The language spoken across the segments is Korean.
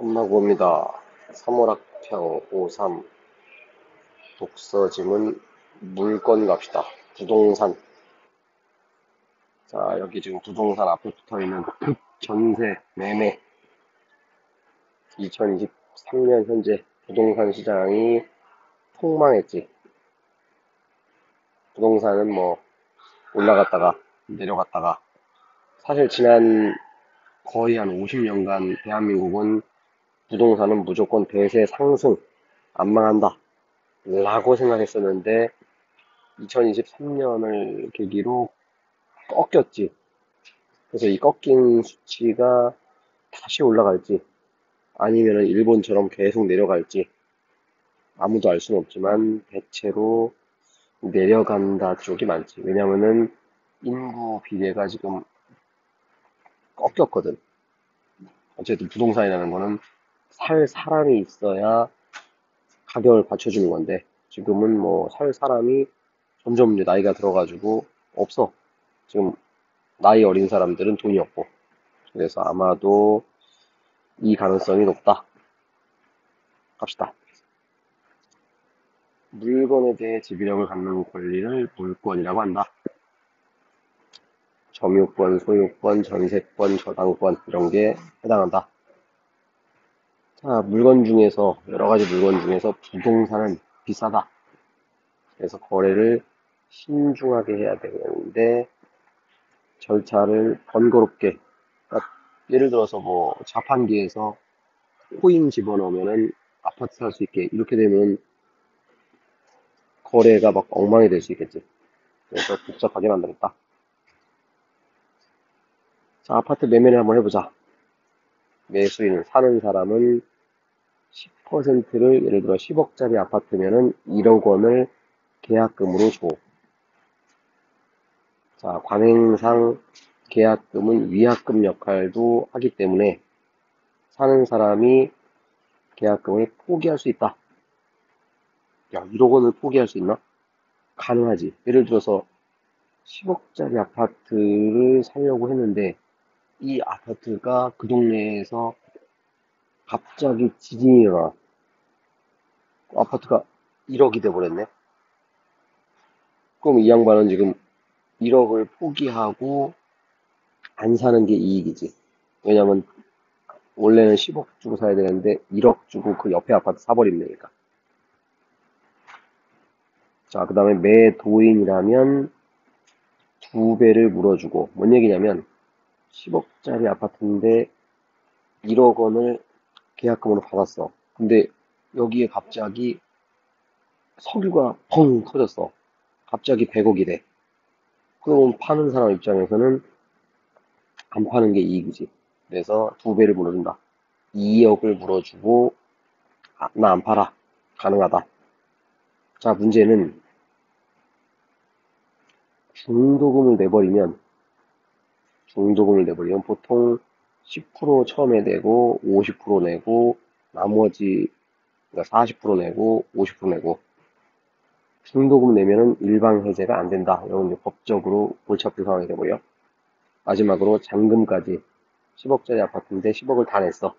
험마구입니다. 사물학평 53 독서짐은 물건 갑시다. 부동산. 자, 여기 지금 부동산 앞에 붙어있는 급전세 매매. 2023년 현재 부동산 시장이 폭망했지. 부동산은 뭐 올라갔다가 내려갔다가, 사실 지난 거의 한 50년간 대한민국은 부동산은 무조건 대세 상승, 안 망한다 라고 생각했었는데 2023년을 계기로 꺾였지. 그래서 이 꺾인 수치가 다시 올라갈지 아니면은 일본처럼 계속 내려갈지 아무도 알 수는 없지만 대체로 내려간다 쪽이 많지. 왜냐면은 인구 비례가 지금 꺾였거든. 어쨌든 부동산이라는 거는 살 사람이 있어야 가격을 받쳐주는 건데 지금은 뭐 살 사람이 점점 이제 나이가 들어가지고 없어. 지금 나이 어린 사람들은 돈이 없고. 그래서 아마도 이 가능성이 높다. 갑시다. 물건에 대해 지배력을 갖는 권리를 물권이라고 한다. 점유권, 소유권, 전세권, 저당권 이런 게 해당한다. 자, 물건 중에서 여러 가지 물건 중에서 부동산은 비싸다. 그래서 거래를 신중하게 해야 되는데 절차를 번거롭게, 그러니까 예를 들어서 뭐 자판기에서 코인 집어넣으면은 아파트 살 수 있게 이렇게 되면 거래가 막 엉망이 될 수 있겠지. 그래서 복잡하게 만들었다. 자, 아파트 매매를 한번 해보자. 매수인, 사는 사람은 10%를 예를 들어 10억짜리 아파트면은 1억 원을 계약금으로 줘. 자, 관행상 계약금은 위약금 역할도 하기 때문에 사는 사람이 계약금을 포기할 수 있다. 야, 1억 원을 포기할 수 있나? 가능하지. 예를 들어서 10억짜리 아파트를 사려고 했는데 이 아파트가 그 동네에서 갑자기 지진이 일어나. 아파트가 1억이 돼버렸네. 그럼 이 양반은 지금 1억을 포기하고 안 사는 게 이익이지. 왜냐면 원래는 10억 주고 사야 되는데 1억 주고 그 옆에 아파트 사버리면 되니까. 자, 그 다음에 매도인이라면 2배를 물어주고, 뭔 얘기냐면 10억짜리 아파트인데 1억 원을 계약금으로 받았어. 근데 여기에 갑자기 석유가 펑 터졌어. 갑자기 100억이 돼. 그럼 파는 사람 입장에서는 안 파는 게 이익이지. 그래서 2배를 물어준다. 2억을 물어주고 나 안 팔아. 가능하다. 자, 문제는 중도금을 내버리면 보통 10% 처음에 내고 50% 내고 나머지 그러니까 40% 내고 50% 내고 중도금 내면은 일방 해제가 안 된다. 이런 이제 법적으로 골치 아픈 상황이 되고요. 마지막으로 잔금까지 10억짜리 아파트인데 10억을 다 냈어.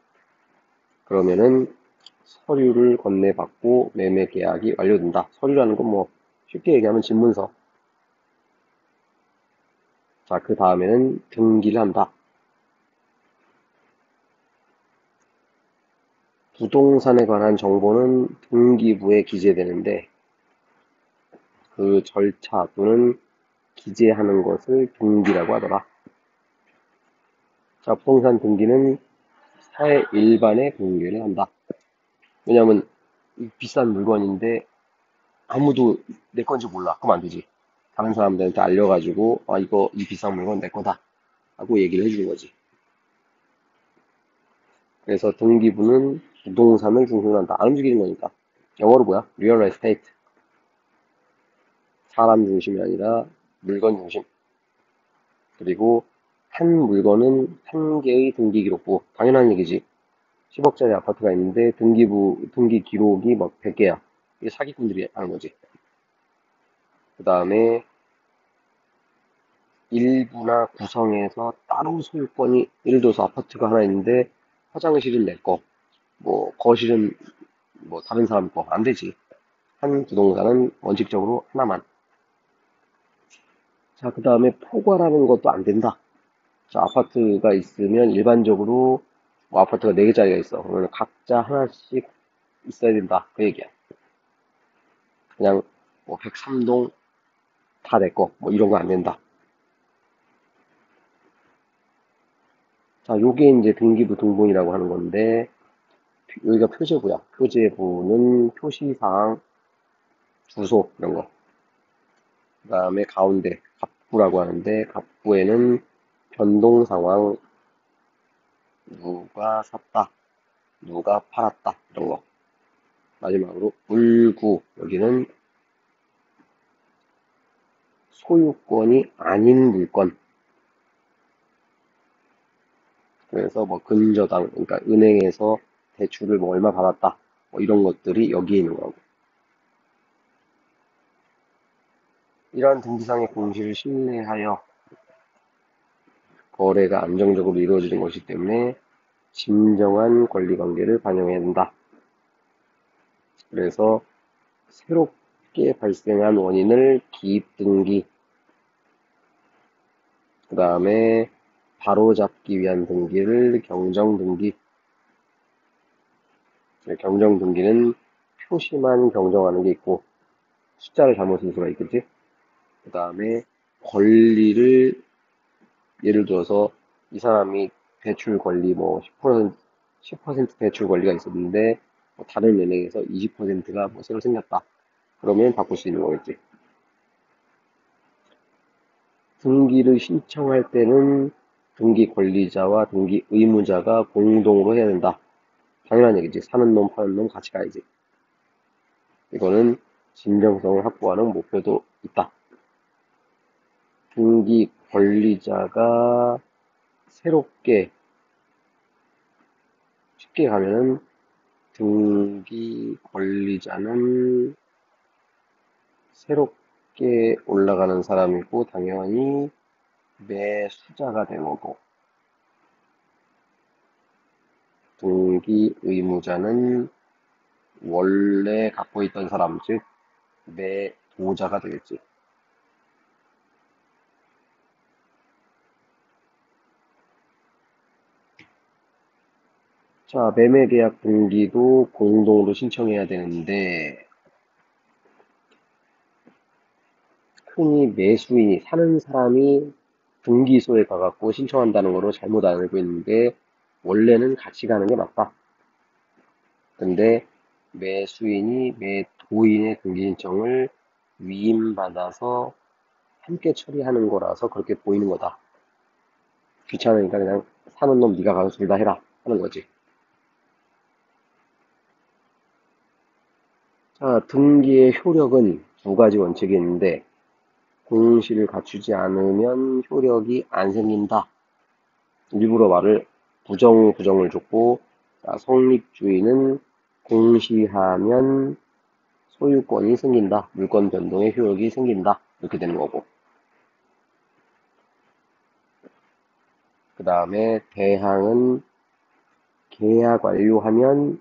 그러면은 서류를 건네받고 매매 계약이 완료된다. 서류라는 건 뭐 쉽게 얘기하면 집문서. 자, 그 다음에는 등기를 한다. 부동산에 관한 정보는 등기부에 기재되는데 그 절차 또는 기재하는 것을 등기라고 하더라. 자, 부동산 등기는 사회 일반에 공개를 한다. 왜냐면 비싼 물건인데 아무도 내 건지 몰라. 그럼 안 되지. 다른 사람들한테 알려가지고 이거 이 비싼 물건 내 거다 하고 얘기를 해주는 거지. 그래서 등기부는 부동산을 중심으로 한다. 안 움직이는 거니까. 영어로 뭐야? 리얼 에스테이트. 사람 중심이 아니라 물건 중심. 그리고 한 물건은 한 개의 등기 기록부. 당연한 얘기지. 10억짜리 아파트가 있는데 등기 기록이 막 100개야. 이게 사기꾼들이 하는 거지. 그 다음에 일부나 구성에서 따로 소유권이, 예를 들어서 아파트가 하나 있는데 화장실은 내 거, 뭐 거실은 뭐 다른 사람 거 안 되지. 한 부동산은 원칙적으로 하나만. 자, 그 다음에 포괄하는 것도 안 된다. 자, 아파트가 있으면 일반적으로 뭐 아파트가 4개짜리가 있어. 그러면 각자 하나씩 있어야 된다. 그 얘기야. 그냥 뭐 103동 다 내 거. 뭐 이런 거 안 된다. 자, 요게 이제 등기부 등본이라고 하는 건데 여기가 표제부야. 표제부는 표시사항, 주소 이런 거. 그 다음에 가운데 갑부라고 하는데 갑부에는 변동 상황, 누가 샀다, 누가 팔았다 이런 거. 마지막으로 물구, 여기는 소유권이 아닌 물건. 그래서 뭐 근저당, 그러니까 은행에서 대출을 뭐 얼마 받았다, 뭐 이런 것들이 여기에 있는 거고. 이러한 등기상의 공시를 신뢰하여 거래가 안정적으로 이루어지는 것이기 때문에 진정한 권리관계를 반영해야 된다. 그래서 새롭게 발생한 원인을 기입등기, 그 다음에 바로잡기 위한 등기를 경정등기. 경정등기는 표시만 경정하는 게 있고 숫자를 잘못 쓸 수가 있겠지. 그 다음에 권리를 예를 들어서 이 사람이 대출 권리 뭐 10% 대출 권리가 있었는데 뭐 다른 은행에서 20%가 뭐 새로 생겼다. 그러면 바꿀 수 있는 거겠지. 등기를 신청할 때는 등기 권리자와 등기 의무자가 공동으로 해야 된다. 당연한 얘기지. 사는 놈 파는 놈 같이 가야지. 이거는 진정성을 확보하는 목표도 있다. 등기 권리자가 새롭게 쉽게 가면은 등기 권리자는 새롭게 올라가는 사람이고 당연히 매수자가 되는 거고 등기 의무자는 원래 갖고 있던 사람 즉 매도자가 되겠지. 자, 매매계약 등기도 공동으로 신청해야 되는데 흔히 매수인이 사는 사람이 등기소에 가갖고 신청한다는 거로 잘못 알고 있는데 원래는 같이 가는 게 맞다. 근데 매수인이 매도인의 등기 신청을 위임받아서 함께 처리하는 거라서 그렇게 보이는 거다. 귀찮으니까 그냥 사는 놈 네가 가서 둘 다 해라 하는 거지. 자, 등기의 효력은 두 가지 원칙이 있는데 공시를 갖추지 않으면 효력이 안 생긴다. 일부러 말을 부정을 줬고, 자, 성립주의는 공시하면 소유권이 생긴다. 물권 변동의 효력이 생긴다. 이렇게 되는 거고. 그 다음에 대항은 계약 완료하면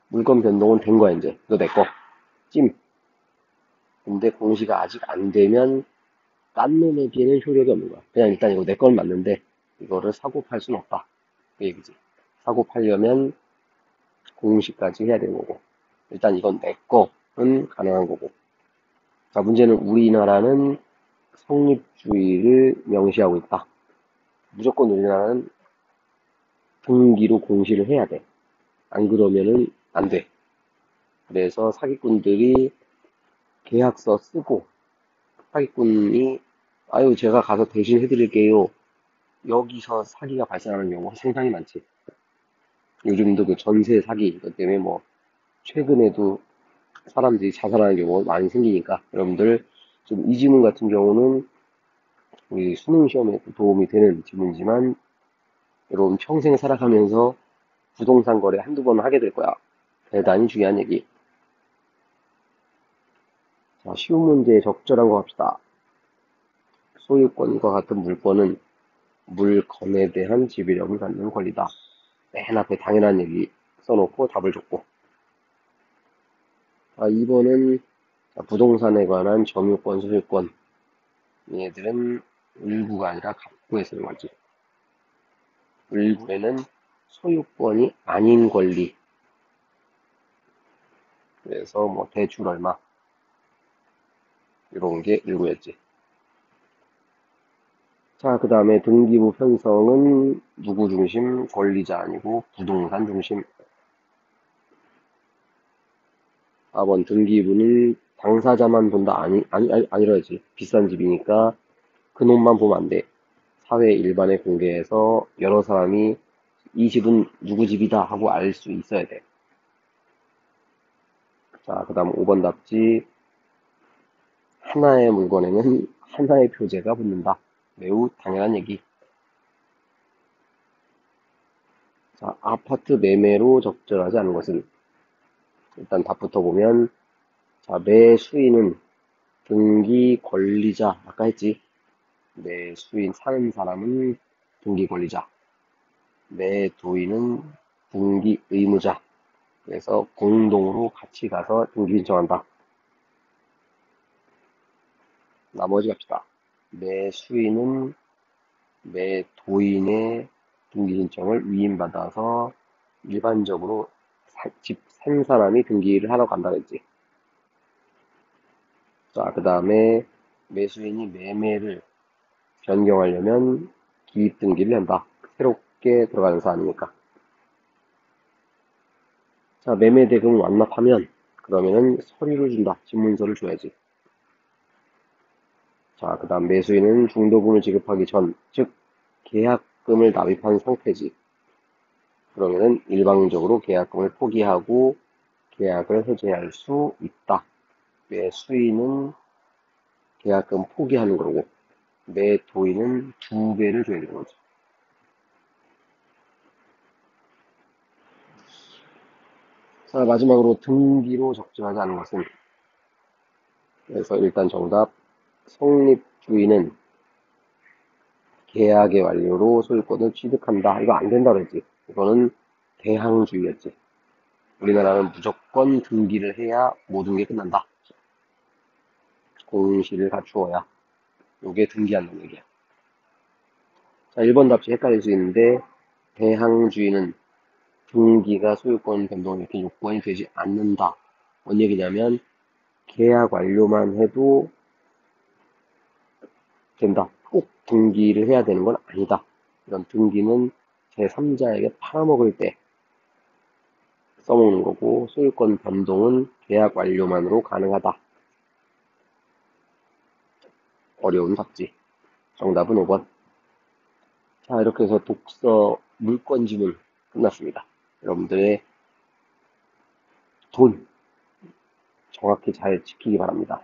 물권 변동은 된 거야, 이제. 너 내 거. 찜. 근데 공시가 아직 안 되면 딴 놈에게는 효력이 없는 거야. 그냥 일단 이거 내 건 맞는데 이거를 사고 팔 수는 없다. 그 얘기지. 사고 팔려면 공시까지 해야 되는 거고. 일단 이건 내 거는 가능한 거고. 자, 문제는 우리나라는 성립주의를 명시하고 있다. 무조건 우리나라는 등기로 공시를 해야 돼. 안 그러면은 안 돼. 그래서 사기꾼들이 계약서 쓰고 사기꾼이 아유 제가 가서 대신 해드릴게요. 여기서 사기가 발생하는 경우가 상당히 많지. 요즘도 그 전세 사기 이것 때문에 뭐 최근에도 사람들이 자살하는 경우가 많이 생기니까 여러분들 좀 이 지문 같은 경우는 우리 수능 시험에 도움이 되는 지문이지만 여러분 평생 살아가면서 부동산 거래 한두 번 하게 될 거야. 대단히 중요한 얘기. 자, 쉬운 문제에 적절한 거 합시다. 소유권과 같은 물권은 물건에 대한 지배력을 갖는 권리다. 맨 앞에 당연한 얘기 써놓고 답을 줬고. 자, 2번은 부동산에 관한 점유권, 소유권. 얘들은 을구가 아니라 갑구에 쓰는 거지. 을구에는 소유권이 아닌 권리. 그래서 뭐 대출 얼마 이런 게 을구였지. 자, 그 다음에 등기부 편성은 누구 중심? 권리자 아니고 부동산 중심. 4번 등기부는 당사자만 본다. 아니라지. 비싼 집이니까 그놈만 보면 안 돼. 사회 일반에 공개해서 여러 사람이 이 집은 누구 집이다 하고 알 수 있어야 돼. 자, 그 다음 5번 답지. 하나의 물건에는 하나의 표제가 붙는다. 매우 당연한 얘기. 자, 아파트 매매로 적절하지 않은 것은 일단 답부터 보면 자, 매수인은 등기 권리자 아까 했지. 매수인 사는 사람은 등기 권리자. 매도인은 등기 의무자. 그래서 공동으로 같이 가서 등기 신청한다. 나머지 갑시다. 매수인은 매도인의 등기 신청을 위임받아서 일반적으로 집 산 사람이 등기를 하러 간다 그랬지. 자, 그 다음에 매수인이 매매를 변경하려면 기입 등기를 한다. 새롭게 들어가는 사안이니까. 자, 매매 대금 완납하면 그러면은 서류를 준다. 신문서를 줘야지. 자, 그 다음 매수인은 중도금을 지급하기 전, 즉 계약금을 납입한 상태지. 그러면은 일방적으로 계약금을 포기하고 계약을 해지할 수 있다. 매수인은 계약금 포기하는 거고 매도인은 2배를 줘야 되는 거죠. 자, 마지막으로 등기로 적절하지 않은 것은 그래서 일단 정답 성립주의는 계약의 완료로 소유권을 취득한다. 이거 안 된다 그랬지. 이거는 대항주의였지. 우리나라는 무조건 등기를 해야 모든 게 끝난다. 공시를 갖추어야. 요게 등기한다는 얘기야. 자, 1번 답지 헷갈릴 수 있는데 대항주의는 등기가 소유권 변동을 이렇게 요건이 되지 않는다. 뭔 얘기냐면 계약 완료만 해도 된다. 꼭 등기를 해야 되는 건 아니다. 이런 등기는 제3자에게 팔아먹을 때 써먹는 거고 소유권 변동은 계약 완료만으로 가능하다. 어려운 답지. 정답은 5번. 자, 이렇게 해서 독서 물권 지문 끝났습니다. 여러분들의 돈 정확히 잘 지키기 바랍니다.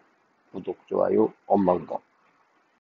구독, 좋아요, 엄마 그거.